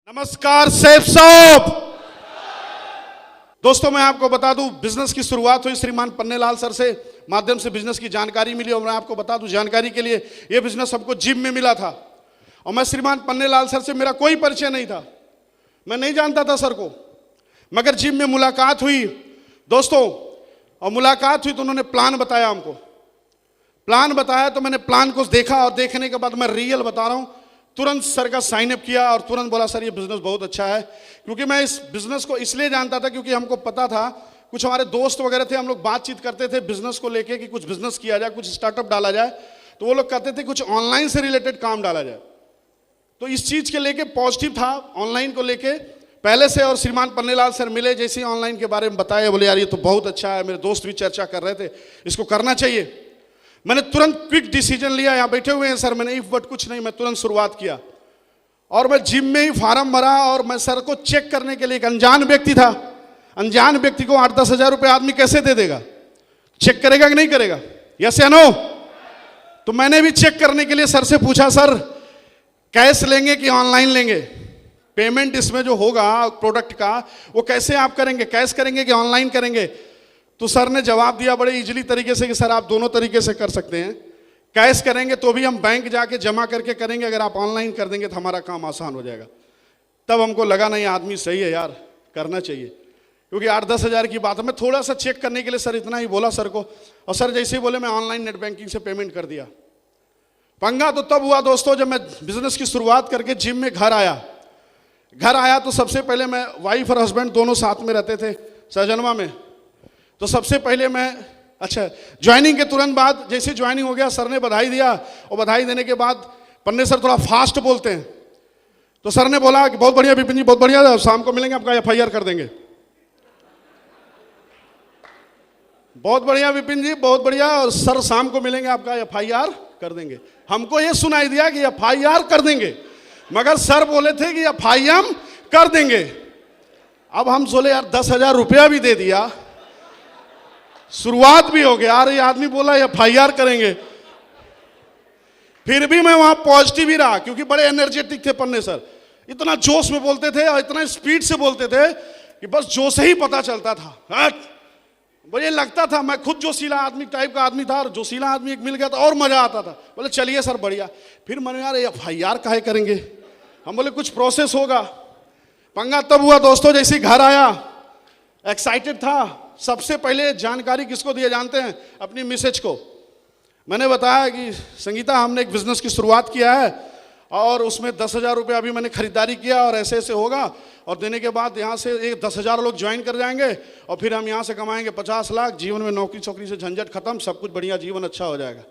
नमस्कार सेफ साहब। दोस्तों मैं आपको बता दूं, बिजनेस की शुरुआत हुई श्रीमान पन्नेलाल सर से माध्यम से बिजनेस की जानकारी मिली। और मैं आपको बता दूं, जानकारी के लिए यह बिजनेस हमको जिम में मिला था। और मैं श्रीमान पन्नेलाल सर से मेरा कोई परिचय नहीं था, मैं नहीं जानता था सर को, मगर जिम में मुलाकात हुई दोस्तों। और मुलाकात हुई तो उन्होंने प्लान बताया हमको, प्लान बताया तो मैंने प्लान को देखा। और देखने के बाद मैं रियल बता रहा हूं, तुरंत सर का साइन अप किया और तुरंत बोला सर ये बिजनेस बहुत अच्छा है। क्योंकि मैं इस बिजनेस को इसलिए जानता था क्योंकि हमको पता था, कुछ हमारे दोस्त वगैरह थे, हम लोग बातचीत करते थे बिजनेस को लेके कि कुछ बिजनेस किया जाए, कुछ स्टार्टअप डाला जाए। तो वो लोग कहते थे कुछ ऑनलाइन से रिलेटेड काम डाला जाए। तो इस चीज के लेके पॉजिटिव था ऑनलाइन को लेके पहले से। और श्रीमान पन्नेलाल सर मिले, जैसे ही ऑनलाइन के बारे में बताया, बोले यार ये तो बहुत अच्छा है, मेरे दोस्त भी चर्चा कर रहे थे, इसको करना चाहिए। मैंने तुरंत क्विक डिसीजन लिया। यहाँ बैठे हुए हैं सर, मैंने इफ बट कुछ नहीं, मैं तुरंत शुरुआत किया। और मैं जिम में ही फार्म भरा और मैं सर को चेक करने के लिए, एक अनजान व्यक्ति था, अनजान व्यक्ति को 8-10 हज़ार रुपये आदमी कैसे दे देगा? चेक करेगा कि नहीं करेगा? यस या नो? तो मैंने भी चेक करने के लिए सर से पूछा, सर कैश लेंगे कि ऑनलाइन लेंगे? पेमेंट इसमें जो होगा प्रोडक्ट का वो कैसे आप करेंगे, कैश करेंगे कि ऑनलाइन करेंगे? तो सर ने जवाब दिया बड़े इजीली तरीके से कि सर आप दोनों तरीके से कर सकते हैं। कैश करेंगे तो भी हम बैंक जाके जमा करके करेंगे, अगर आप ऑनलाइन कर देंगे तो हमारा काम आसान हो जाएगा। तब हमको लगा नहीं आदमी सही है यार, करना चाहिए। क्योंकि 8-10 हज़ार की बात है। मैं थोड़ा सा चेक करने के लिए सर इतना ही बोला सर को, और सर जैसे ही बोले मैं ऑनलाइन नेट बैंकिंग से पेमेंट कर दिया। पंगा तो तब हुआ दोस्तों जब मैं बिजनेस की शुरुआत करके जिम में घर आया तो सबसे पहले मैं, वाइफ और हस्बैंड दोनों साथ में रहते थे सहजनवा में। तो सबसे पहले मैं, अच्छा ज्वाइनिंग के तुरंत बाद जैसे ज्वाइनिंग हो गया, सर ने बधाई दिया। और बधाई देने के बाद पन्ने सर थोड़ा फास्ट बोलते हैं, तो सर ने बोला कि बहुत बढ़िया विपिन जी, बहुत बढ़िया, शाम को मिलेंगे, आपका FIR कर देंगे। बहुत बढ़िया विपिन जी, बहुत बढ़िया, और सर शाम को मिलेंगे, आपका FIR कर देंगे। हमको ये सुनाई दिया कि FIR कर देंगे, मगर सर बोले थे कि FIM कर देंगे। अब हम बोले यार 10 हज़ार रुपया भी दे दिया, शुरुआत भी हो गया, अरे आदमी बोला FIR करेंगे। फिर भी मैं वहां पॉजिटिव ही रहा, क्योंकि बड़े एनर्जेटिक थे पन्ने सर, इतना जोश में बोलते थे और इतना स्पीड से बोलते थे कि बस जोश ही पता चलता था। मुझे लगता था मैं खुद जोशीला आदमी टाइप का आदमी था, और जोशीला आदमी एक मिल गया तो और मजा आता था। बोले चलिए सर बढ़िया। फिर मैंने यार FIR काहे करेंगे? हम बोले कुछ प्रोसेस होगा। पंगा तब हुआ दोस्तों, जैसे घर आया एक्साइटेड था। सबसे पहले जानकारी किसको दिया जानते हैं? अपनी मिसेज को। मैंने बताया कि संगीता हमने एक बिजनेस की शुरुआत किया है और उसमें 10 हज़ार रुपये अभी मैंने खरीदारी किया और ऐसे ऐसे होगा, और देने के बाद यहाँ से एक 10 हज़ार लोग ज्वाइन कर जाएंगे और फिर हम यहाँ से कमाएंगे 50 लाख। जीवन में नौकरी चौकरी से झंझट खत्म, सब कुछ बढ़िया, जीवन अच्छा हो जाएगा।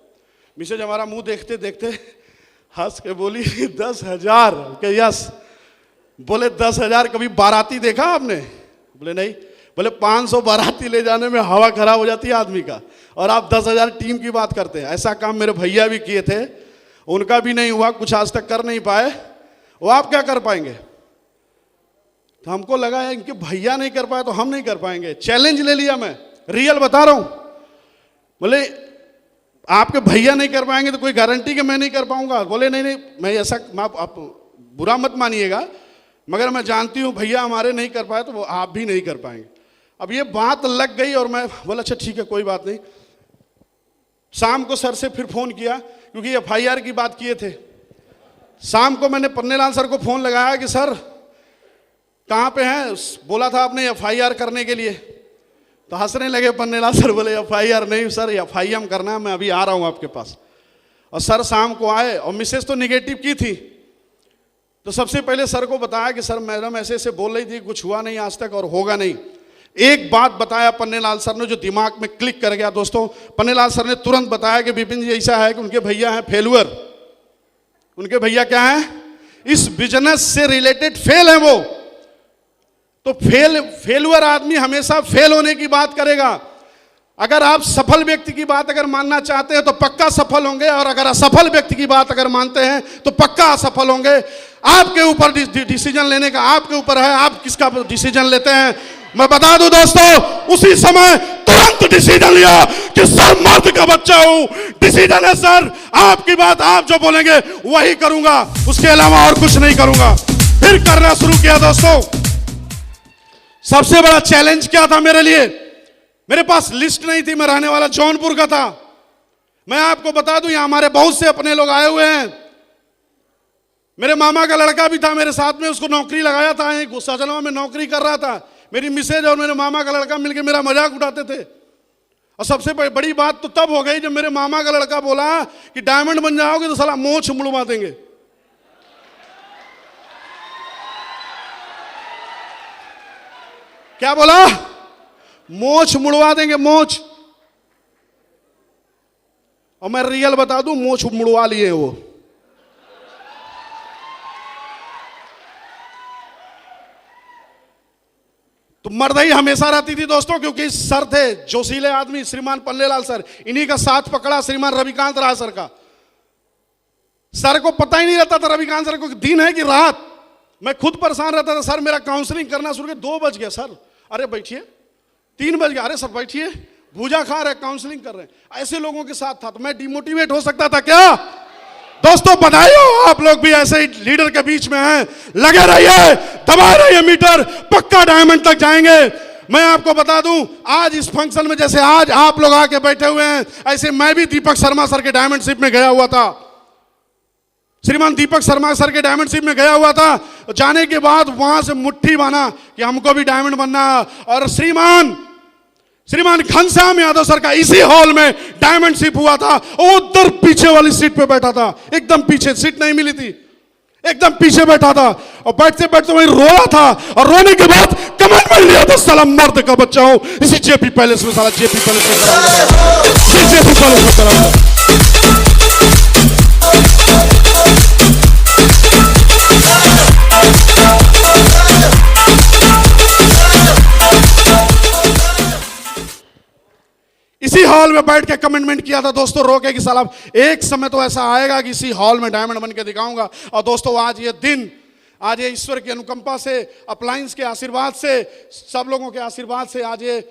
मिसेज हमारा मुंह देखते देखते हंस के बोली 10 हज़ार के? यस। बोले 10 हज़ार कभी बाराती देखा आपने? बोले नहीं। बोले 500 बाराती ले जाने में हवा खराब हो जाती है आदमी का, और आप 10 हज़ार टीम की बात करते हैं। ऐसा काम मेरे भैया भी किए थे, उनका भी नहीं हुआ, कुछ आज तक कर नहीं पाए, वो आप क्या कर पाएंगे? तो हमको लगा है इनके भैया नहीं कर पाए तो हम नहीं कर पाएंगे। चैलेंज ले लिया, मैं रियल बता रहा हूं। बोले आपके भैया नहीं कर पाएंगे तो कोई गारंटी कि मैं नहीं कर पाऊंगा? बोले नहीं नहीं, मैं ऐसा, आप बुरा मत मानिएगा, मगर मैं जानती हूं भैया हमारे नहीं कर पाए तो वो आप भी नहीं कर पाएंगे। अब ये बात लग गई और मैं बोला अच्छा ठीक है कोई बात नहीं। शाम को सर से फिर फोन किया, क्योंकि FIR की बात किए थे। शाम को मैंने पन्नेलाल सर को फोन लगाया कि सर कहाँ पे हैं? बोला था आपने FIR करने के लिए। तो हंसने लगे पन्नेलाल सर, बोले FIR नहीं सर, FIM करना है, मैं अभी आ रहा हूँ आपके पास। और सर शाम को आए, और मिसेज तो निगेटिव की थी। तो सबसे पहले सर को बताया कि सर मैडम ऐसे ऐसे बोल रही थी, कुछ हुआ नहीं आज तक और होगा नहीं। एक बात बताया पन्नेलाल सर ने जो दिमाग में क्लिक कर गया दोस्तों। पन्नेलाल सर ने तुरंत बताया कि विपिन जी ऐसा है कि उनके भैया हैं फेलुअर। उनके भैया क्या हैं? इस बिजनेस से रिलेटेड फेल है वो। तो फेलुअर आदमी हमेशा फेल होने की बात करेगा। अगर आप सफल व्यक्ति की बात अगर मानना चाहते हैं तो पक्का सफल होंगे, और अगर असफल व्यक्ति की बात अगर मानते हैं तो पक्का असफल होंगे। आपके ऊपर डिसीजन लेने का आपके ऊपर है, आप किसका डिसीजन लेते हैं। मैं बता दूं दोस्तों, उसी समय तुरंत डिसीजन लिया कि सर मर्द का बच्चा हूं, डिसीजन है सर, आपकी बात आप जो बोलेंगे वही करूंगा, उसके अलावा और कुछ नहीं करूंगा। फिर करना शुरू किया दोस्तों। सबसे बड़ा चैलेंज क्या था मेरे लिए? मेरे पास लिस्ट नहीं थी, मैं रहने वाला जौनपुर का था। मैं आपको बता दूं, यहां हमारे बहुत से अपने लोग आए हुए हैं। मेरे मामा का लड़का भी था मेरे साथ में, उसको नौकरी लगाया था, सजनवा में नौकरी कर रहा था। मेरी मिसेज और मेरे मामा का लड़का मिलकर मेरा मजाक उड़ाते थे। और सबसे बड़ी बात तो तब हो गई जब मेरे मामा का लड़का बोला कि डायमंड बन जाओगे तो साला मोछ मुड़वा देंगे। क्या बोला? मोछ मुड़वा देंगे, मोछ। और मैं रियल बता दूं, मोछ मुड़वा लिए वो। तो मर्दई हमेशा रहती थी दोस्तों, क्योंकि सर थे जोशीले आदमी, श्रीमान पल्लेलाल सर, इन्हीं का साथ पकड़ा श्रीमान रविकांत राय सर का। सर को पता ही नहीं रहता था रविकांत सर को दिन है कि रात। मैं खुद परेशान रहता था, सर मेरा काउंसलिंग करना शुरू किया, 2 बज गया सर, अरे बैठिए, 3 बज गया, अरे सर बैठिए, भूजा खा रहे काउंसलिंग कर रहे हैं। ऐसे लोगों के साथ था तो मैं डिमोटिवेट हो सकता था क्या? दोस्तों बधाई हो, आप लोग भी ऐसे ही लीडर के बीच में हैं। लगे रहिए, दबा रहिए मीटर, पक्का डायमंड तक जाएंगे। मैं आपको बता दूं, आज इस फंक्शन में जैसे आज आप लोग आके बैठे हुए हैं, ऐसे मैं भी दीपक शर्मा सर के डायमंडशिप में गया हुआ था। श्रीमान दीपक शर्मा सर के डायमंडशिप में गया हुआ था। जाने के बाद वहां से मुट्ठी बांधा कि हमको भी डायमंड बनना है। और श्रीमान घनश्याम यादव सर का इसी हॉल में डायमंडशिप हुआ था। वो उधर पीछे वाली सीट पे बैठा था, एकदम पीछे, सीट नहीं मिली थी, एकदम पीछे बैठा था। और बैठते बैठते वहीं रो रहा था, और रोने के बाद कमेंट में लिया था, साला मर्द का बच्चा हूं, इसी जेपी पैलेस में, साला जेपी पैलेस में कराऊंगा, जेपी पैलेस में कराऊंगा। इसी हॉल में बैठ के कमिटमेंट किया था दोस्तों, रोके कि साला एक समय तो ऐसा आएगा कि इसी हॉल में डायमंड बन के दिखाऊंगा। और दोस्तों आज ये दिन, आज ये ईश्वर की अनुकंपा से, अपलायंस के आशीर्वाद से, सब लोगों के आशीर्वाद से आज ये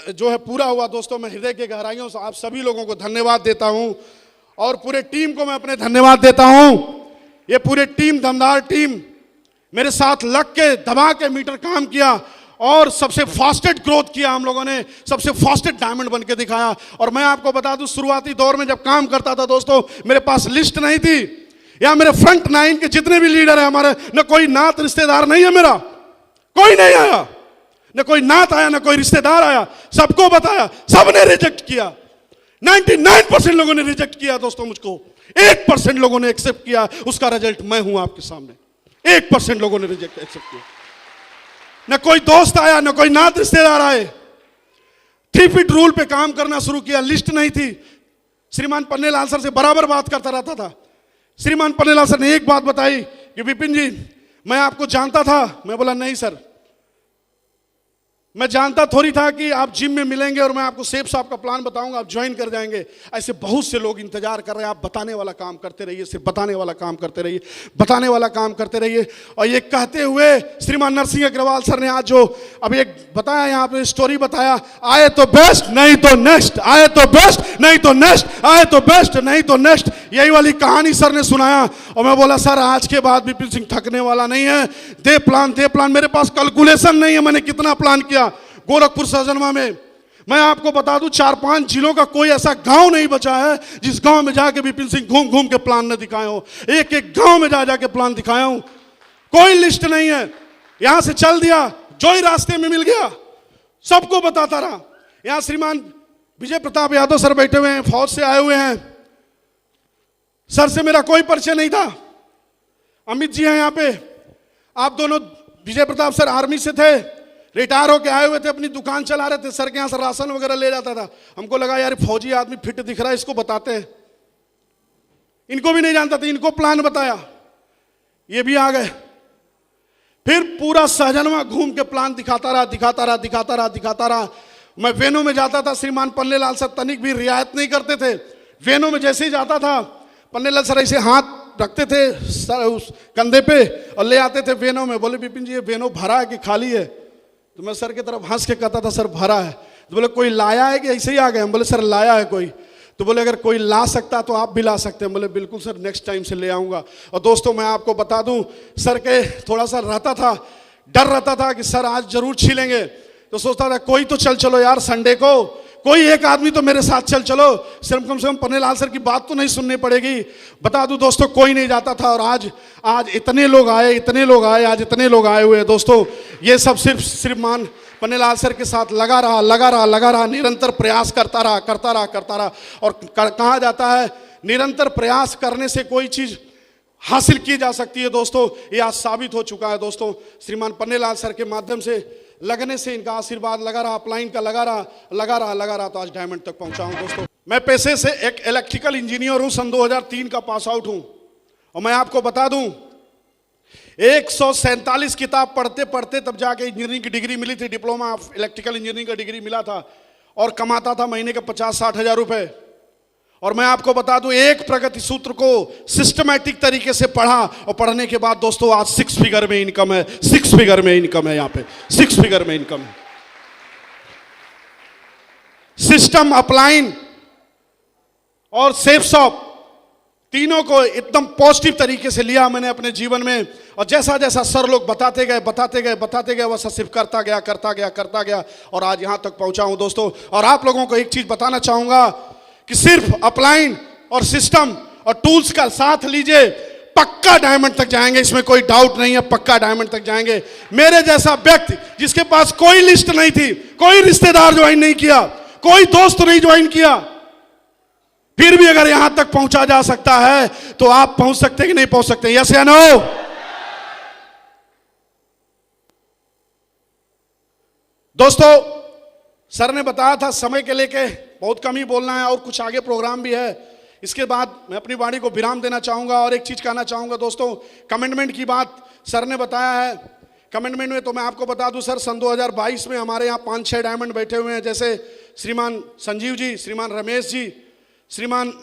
जो है पूरा हुआ। दोस्तों मैं हृदय के गहराइयों से आप सभी लोगों को धन्यवाद देता हूं, और पूरे टीम को मैं अपने धन्यवाद देता हूं। ये पूरे टीम, दमदार टीम, मेरे साथ लग के दबा के मीटर काम किया, और सबसे फास्टेस्ट ग्रोथ किया हम लोगों ने, सबसे फास्टेस्ट डायमंड बन के दिखाया। और मैं आपको बता दूं, शुरुआती दौर में जब काम करता था दोस्तों, मेरे पास लिस्ट नहीं थी। या मेरे फ्रंट 9 के जितने भी लीडर हैं हमारे, न कोई नात रिश्तेदार नहीं है मेरा, कोई नहीं आया, न कोई नात आया, न कोई रिश्तेदार आया। सबको बताया, सबने रिजेक्ट किया। 99% लोगों ने रिजेक्ट किया दोस्तों मुझको, 1% लोगों ने एक्सेप्ट किया। उसका रिजल्ट मैं हूं आपके सामने। 1% लोगों ने रिजेक्ट एक्सेप्ट किया। न कोई दोस्त आया, न कोई नात रिश्तेदार आए। 3 फीट रूल पे काम करना शुरू किया, लिस्ट नहीं थी। श्रीमान पन्नेलाल सर से बराबर बात करता रहता था। श्रीमान पन्नेलाल सर ने एक बात बताई कि विपिन जी, मैं आपको जानता था। मैं बोला नहीं सर, मैं जानता थोड़ी था कि आप जिम में मिलेंगे और मैं आपको शेप साहब का प्लान बताऊंगा, आप ज्वाइन कर जाएंगे। ऐसे बहुत से लोग इंतजार कर रहे हैं, आप बताने वाला काम करते रहिए, सिर्फ बताने वाला काम करते रहिए, बताने वाला काम करते रहिए। और ये कहते हुए श्रीमान नरसिंह अग्रवाल सर ने आज जो अभी एक बताया, यहाँ पे स्टोरी बताया, आए तो बेस्ट नहीं तो नेक्स्ट, आए तो बेस्ट नहीं तो नेक्स्ट, आए तो बेस्ट नहीं तो नेक्स्ट, यही वाली कहानी सर ने सुनाया। और मैं बोला सर आज के बाद विपिन सिंह थकने वाला नहीं है, दे प्लान दे प्लान। मेरे पास कैलकुलेशन नहीं है मैंने कितना प्लान किया गोरखपुर सजनवा में। मैं आपको बता दूं, 4-5 जिलों का कोई ऐसा गांव नहीं बचा है जिस गांव में जाके विपिन सिंह घूम घूम के प्लान न दिखाए हो। एक एक गांव में जा जाके प्लान दिखाया हूं। कोई लिस्ट नहीं है, यहां से चल दिया, जो ही रास्ते में मिल गया सबको बताता रहा। यहां श्रीमान विजय प्रताप यादव सर बैठे हुए हैं, फौज से आए हुए हैं। सर से मेरा कोई परिचय नहीं था। अमित जी हैं यहाँ पे, आप दोनों, विजय प्रताप सर आर्मी से थे, रिटायर होके आए हुए थे, अपनी दुकान चला रहे थे। सर के यहाँ से राशन वगैरह ले जाता था। हमको लगा यार फौजी आदमी फिट दिख रहा है, इसको बताते हैं। इनको भी नहीं जानता था, इनको प्लान बताया, ये भी आ गए। फिर पूरा सहजनवा घूम के प्लान दिखाता रहा, दिखाता रहा, दिखाता रहा, दिखाता रहा। मैं वेनो में जाता था, श्रीमान पन्नेलाल सर तनिक भी रियायत नहीं करते थे। वेनो में जैसे ही जाता था, पन्नेलाल सर ऐसे हाथ रखते थे सर उस कंधे पे और ले आते थे वेनो में। बोले विपिन जी ये वेनो भरा है कि खाली है? तो मैं सर की तरफ हंस के कहता था सर भरा है। तो बोले कोई लाया है कि ऐसे ही आ गए? हम बोले सर लाया है कोई। तो बोले अगर कोई ला सकता तो आप भी ला सकते हैं। बोले बिल्कुल सर, नेक्स्ट टाइम से ले आऊँगा। और दोस्तों मैं आपको बता दूँ, सर के थोड़ा सा रहता था, डर रहता था कि सर आज जरूर छीलेंगे। तो सोचता था कोई तो चल चलो यार, संडे को कोई एक आदमी तो मेरे साथ चल चलो, सिर्फ कम से कम पन्नेलाल सर की बात तो नहीं सुननी पड़ेगी। बता दूं दोस्तों, कोई नहीं जाता था और आज इतने लोग आए, आज इतने लोग आए हुए हैं। दोस्तों ये सब सिर्फ मान पन्नेलाल सर के साथ लगा रहा, निरंतर प्रयास करता रहा। और कहा जाता है निरंतर प्रयास करने से कोई चीज हासिल की जा सकती है। दोस्तों ये आज साबित हो चुका है। दोस्तों श्रीमान पन्नेलाल सर के माध्यम से, लगने से, इनका आशीर्वाद लगा रहा, अपलाइन का लगा रहा, तो आज डायमंड तक पहुंचा हूं। दोस्तों मैं पेशे से एक इलेक्ट्रिकल इंजीनियर हूं, सन 2003 का पास आउट हूं। और मैं आपको बता दूं 147 किताब पढ़ते तब जाके इंजीनियरिंग की डिग्री मिली थी, डिप्लोमा ऑफ इलेक्ट्रिकल इंजीनियरिंग का डिग्री मिला था। और कमाता था महीने के 50-60 हजार रुपए। और मैं आपको बता दूं एक प्रगति सूत्र को सिस्टमैटिक तरीके से पढ़ा, और पढ़ने के बाद दोस्तों आज 6 फिगर में इनकम है, 6 फिगर में इनकम है, यहाँ पे 6 फिगर में इनकम है। सिस्टम, अपलाइन और सेफ शॉप, तीनों को एकदम पॉजिटिव तरीके से लिया मैंने अपने जीवन में। और जैसा जैसा सर लोग बताते गए वैसा सिर्फ करता गया और आज यहां तक पहुंचा हूं। दोस्तों और आप लोगों को एक चीज बताना चाहूंगा कि सिर्फ अपलाइन और सिस्टम और टूल्स का साथ लीजिए, पक्का डायमंड तक जाएंगे, इसमें कोई डाउट नहीं है, पक्का डायमंड तक जाएंगे। मेरे जैसा व्यक्ति जिसके पास कोई लिस्ट नहीं थी, कोई रिश्तेदार ज्वाइन नहीं किया, कोई दोस्त नहीं ज्वाइन किया, फिर भी अगर यहां तक पहुंचा जा सकता है तो आप पहुंच सकते कि नहीं पहुंच सकते? यस या नो? दोस्तों सर ने बताया था समय के लेके बहुत कम ही बोलना है और कुछ आगे प्रोग्राम भी है। इसके बाद मैं अपनी वाणी को विराम देना चाहूंगा और एक चीज कहना चाहूंगा। दोस्तों कमिटमेंट की बात सर ने बताया है। कमिटमेंट में तो मैं आपको बता दूं सर, सन 2022 में हमारे यहाँ 5-6 डायमंड बैठे हुए हैं, जैसे श्रीमान संजीव जी, श्रीमान रमेश जी, श्रीमान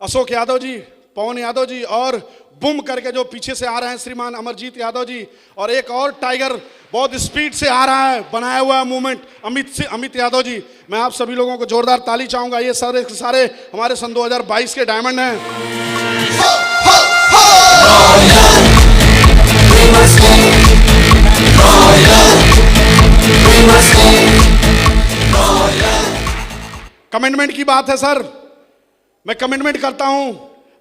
अशोक यादव जी, पवन यादव जी, और बुम करके जो पीछे से आ रहे हैं श्रीमान अमरजीत यादव जी, और एक और टाइगर बहुत स्पीड से आ रहा है, बनाया हुआ है मूवमेंट, अमित यादव जी। मैं आप सभी लोगों को जोरदार ताली चाहूंगा। ये सारे हमारे सन 2022 के डायमंड हैं। कमिटमेंट की बात है सर, मैं कमिटमेंट करता हूं।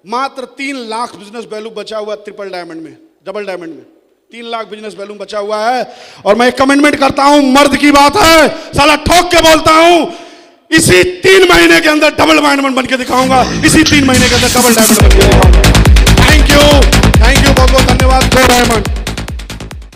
मात्र 3 लाख बिजनेस वैल्यू बचा हुआ है ट्रिपल डायमंड में, डबल डायमंड में 3 लाख बिजनेस वैल्यू बचा हुआ है। और मैं कमिटमेंट करता हूं, मर्द की बात है, साला ठोक के बोलता हूं, इसी 3 महीने के अंदर डबल डायमंड बन के दिखाऊंगा, इसी 3 महीने के अंदर डबल डायमंड बन के दिखाऊंगा। थैंक यू, बहुत बहुत धन्यवाद। 2 डायमंड।